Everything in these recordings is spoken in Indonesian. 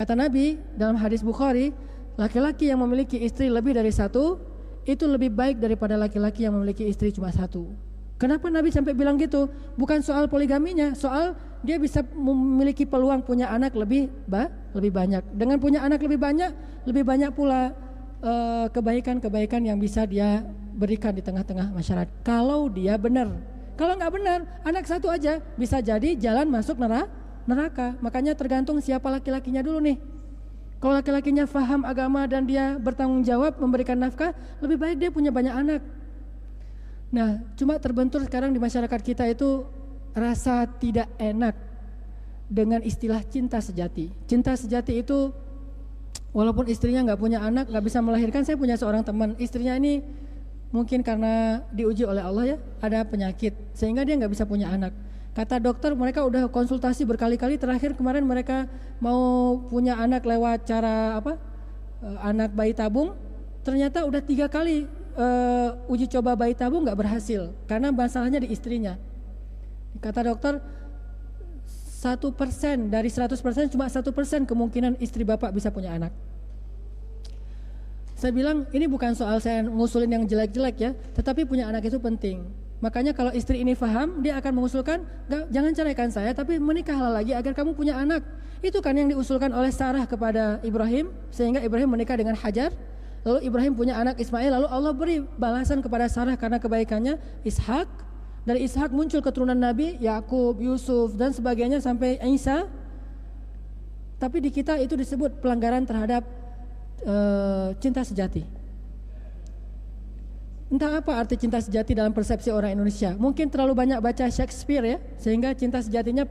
Kata Nabi dalam hadis Bukhari, laki-laki yang memiliki istri lebih dari satu itu lebih baik daripada laki-laki yang memiliki istri cuma satu. Kenapa Nabi sampai bilang gitu? Bukan soal poligaminya, soal dia bisa memiliki peluang punya anak lebih banyak. Dengan punya anak lebih banyak pula kebaikan-kebaikan yang bisa dia berikan di tengah-tengah masyarakat. Kalau dia benar. Kalau nggak benar, anak satu aja bisa jadi jalan masuk neraka. Makanya tergantung siapa laki-lakinya dulu nih. Kalau laki-lakinya faham agama dan dia bertanggung jawab memberikan nafkah, lebih baik dia punya banyak anak. Nah, cuma terbentur sekarang di masyarakat kita itu rasa tidak enak dengan istilah cinta sejati. Cinta sejati itu walaupun istrinya nggak punya anak, nggak bisa melahirkan. Saya punya seorang teman, istrinya ini mungkin karena diuji oleh Allah ya, ada penyakit sehingga dia nggak bisa punya anak. Kata dokter mereka udah konsultasi berkali-kali, terakhir kemarin mereka mau punya anak lewat cara anak bayi tabung. Ternyata udah 3 kali uji coba bayi tabung nggak berhasil karena masalahnya di istrinya. Kata dokter 1% dari 100% cuma 1% kemungkinan istri bapak bisa punya anak. Saya bilang ini bukan soal saya ngusulin yang jelek-jelek ya, tetapi punya anak itu penting. Makanya kalau istri ini paham, dia akan mengusulkan, jangan ceraikan saya, tapi menikahlah lagi agar kamu punya anak. Itu kan yang diusulkan oleh Sarah kepada Ibrahim, sehingga Ibrahim menikah dengan Hajar. Lalu Ibrahim punya anak Ismail, lalu Allah beri balasan kepada Sarah karena kebaikannya Ishak. Dari Ishak muncul keturunan Nabi, Yakub, Yusuf dan sebagainya sampai Isa. Tapi di kita itu disebut pelanggaran terhadap cinta sejati. Entah apa arti cinta sejati dalam persepsi orang Indonesia. Mungkin terlalu banyak baca Shakespeare ya, sehingga cinta sejatinya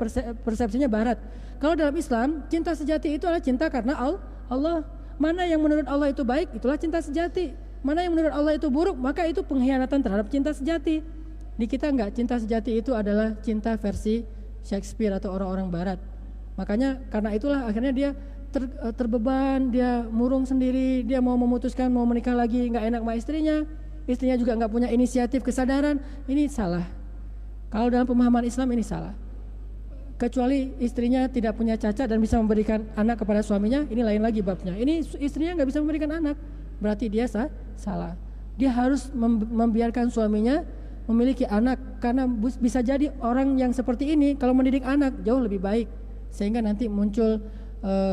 persepsinya barat. Kalau dalam Islam, cinta sejati itu adalah cinta karena Allah. Mana yang menurut Allah itu baik, itulah cinta sejati. Mana yang menurut Allah itu buruk, maka itu pengkhianatan terhadap cinta sejati. Di kita enggak, cinta sejati itu adalah cinta versi Shakespeare atau orang-orang barat. Makanya karena itulah akhirnya dia terbeban, dia murung sendiri, dia mau memutuskan mau menikah lagi, enggak enak sama istrinya juga enggak punya inisiatif kesadaran. Ini salah. Kalau dalam pemahaman Islam ini salah. Kecuali istrinya tidak punya cacat dan bisa memberikan anak kepada suaminya, ini lain lagi babnya. Ini istrinya enggak bisa memberikan anak, berarti dia salah. Dia harus membiarkan suaminya memiliki anak, karena bisa jadi orang yang seperti ini kalau mendidik anak jauh lebih baik, sehingga nanti muncul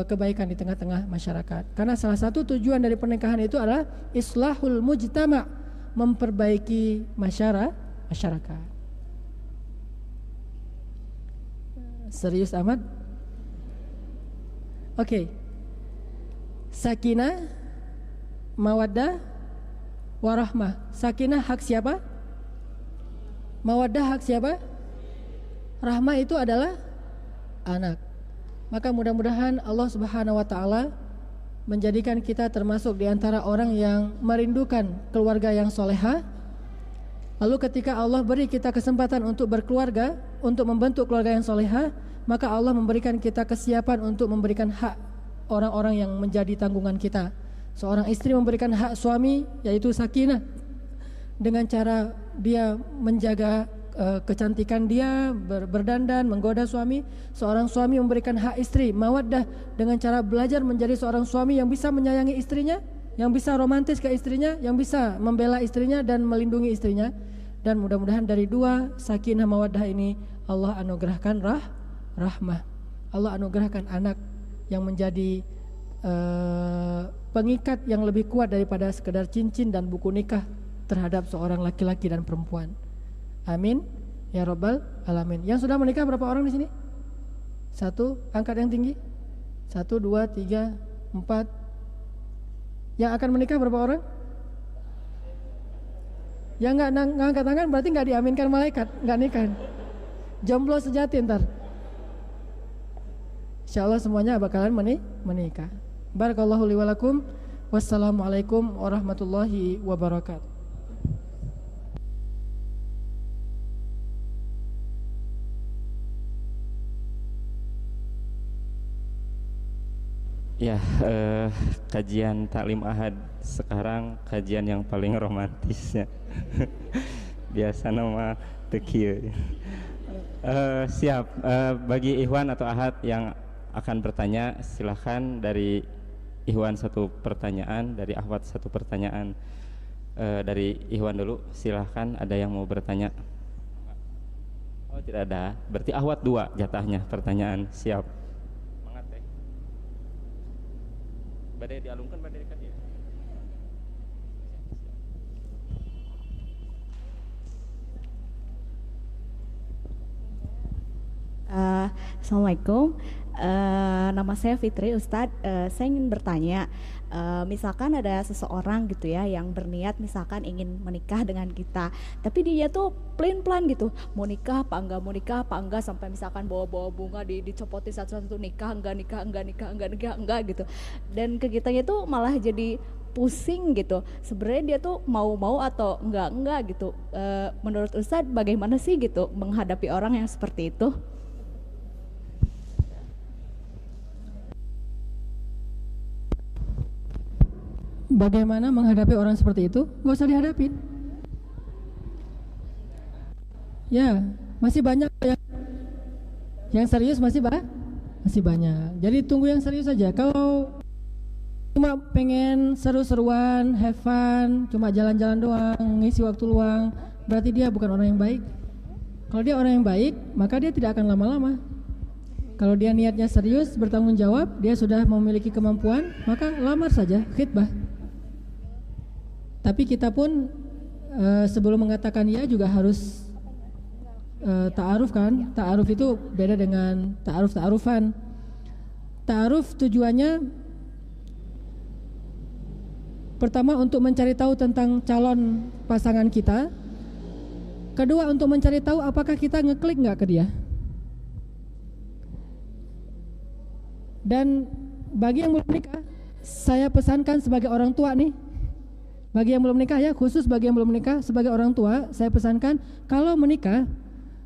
kebaikan di tengah-tengah masyarakat. Karena salah satu tujuan dari pernikahan itu adalah islahul mujtama', memperbaiki masyarakat. Serius amat? Oke. Sakinah, mawaddah, warahmah. Sakinah hak siapa? Mawaddah hak siapa? Rahmah itu adalah anak. Maka mudah-mudahan Allah Subhanahu wa taala menjadikan kita termasuk di antara orang yang merindukan keluarga yang solehah. Lalu ketika Allah beri kita kesempatan untuk berkeluarga, untuk membentuk keluarga yang solehah, maka Allah memberikan kita kesiapan untuk memberikan hak orang-orang yang menjadi tanggungan kita. Seorang istri memberikan hak suami, yaitu sakinah, dengan cara dia menjaga kecantikan dia, berdandan, menggoda suami. Seorang suami memberikan hak istri, mawaddah, dengan cara belajar menjadi seorang suami yang bisa menyayangi istrinya, yang bisa romantis ke istrinya, yang bisa membela istrinya dan melindungi istrinya. Dan mudah-mudahan dari dua sakinah mawaddah ini Allah anugerahkan rahmah. Allah anugerahkan anak yang menjadi pengikat yang lebih kuat daripada sekedar cincin dan buku nikah terhadap seorang laki-laki dan perempuan. Amin ya rabbal alamin. Yang sudah menikah berapa orang di sini? 1, angkat yang tinggi. 1, 2, 3, 4. Yang akan menikah berapa orang? Yang nggak ngangkat tangan berarti nggak diaminkan malaikat, nggak nikah. Jomblo sejati ntar. Insyaallah semuanya bakalan menikah. Barakallahu li wa lakum. Wassalamualaikum warahmatullahi wabarakatuh. Ya, kajian taklim ahad sekarang kajian yang paling romantisnya. Biasa nama tekil. Siap, bagi ikhwan atau ahad yang akan bertanya, silahkan dari Ikhwan satu pertanyaan, dari Ahwat satu pertanyaan. Dari Ikhwan dulu, silahkan, ada yang mau bertanya? Oh tidak ada, berarti Ahwat 2 jatahnya pertanyaan. Siap. Semangat teh. Badai dialungkan, badai dekat ya. Assalamualaikum. Nama saya Fitri Ustadz. Saya ingin bertanya, misalkan ada seseorang gitu ya yang berniat misalkan ingin menikah dengan kita, tapi dia tuh plan gitu, mau nikah apa enggak sampai misalkan bawa bunga dicopotin satu-satu, nikah enggak gitu, dan ke kitanya tuh malah jadi pusing gitu. Sebenarnya dia tuh mau atau enggak gitu. Menurut Ustadz bagaimana sih gitu menghadapi orang yang seperti itu? Bagaimana menghadapi orang seperti itu? Gak usah dihadapin. Ya, masih banyak yang serius, masih banyak. Jadi tunggu yang serius saja. Kalau cuma pengen seru-seruan, have fun, cuma jalan-jalan doang, ngisi waktu luang, berarti dia bukan orang yang baik. Kalau dia orang yang baik, maka dia tidak akan lama-lama. Kalau dia niatnya serius, bertanggung jawab, dia sudah memiliki kemampuan, maka lamar saja, khitbah. Tapi kita pun sebelum mengatakan ya juga harus ta'aruf kan. Ta'aruf itu beda dengan ta'arufan. Ta'aruf tujuannya pertama untuk mencari tahu tentang calon pasangan kita. Kedua untuk mencari tahu apakah kita ngeklik nggak ke dia. Dan bagi yang belum menikah, saya pesankan sebagai orang tua nih, bagi yang belum menikah ya, khusus bagi yang belum menikah, sebagai orang tua saya pesankan, kalau menikah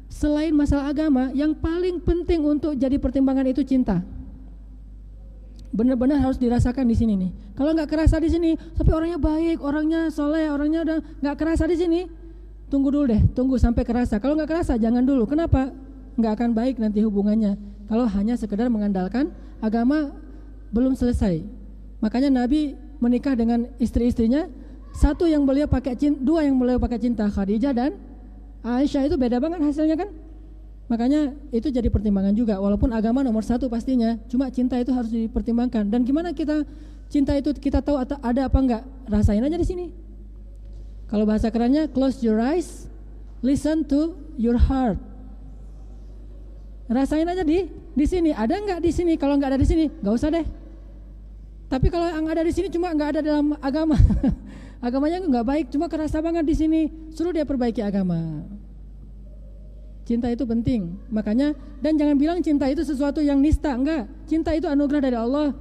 selain masalah agama, yang paling penting untuk jadi pertimbangan itu cinta. Benar-benar harus dirasakan di sini nih. Kalau nggak kerasa di sini, tapi orangnya baik, orangnya soleh, orangnya udah nggak kerasa di sini, tunggu dulu deh, tunggu sampai kerasa. Kalau nggak kerasa jangan dulu. Kenapa? Nggak akan baik nanti hubungannya. Kalau hanya sekedar mengandalkan agama belum selesai. Makanya Nabi menikah dengan istri-istrinya, dua yang beliau pakai cinta, Khadijah dan Aisyah. Itu beda banget hasilnya kan. Makanya itu jadi pertimbangan juga, walaupun agama nomor 1 pastinya, cuma cinta itu harus dipertimbangkan. Dan gimana kita cinta itu kita tahu ada apa enggak? Rasain aja di sini. Kalau bahasa kerennya, close your eyes, listen to your heart. Rasain aja di sini, ada enggak di sini? Kalau enggak ada di sini, enggak usah deh. Tapi kalau yang ada di sini cuma enggak ada dalam agama, agamanya enggak baik, cuma kerasa banget di sini, suruh dia perbaiki agama. Cinta itu penting, makanya, dan jangan bilang cinta itu sesuatu yang nista, enggak. Cinta itu anugerah dari Allah.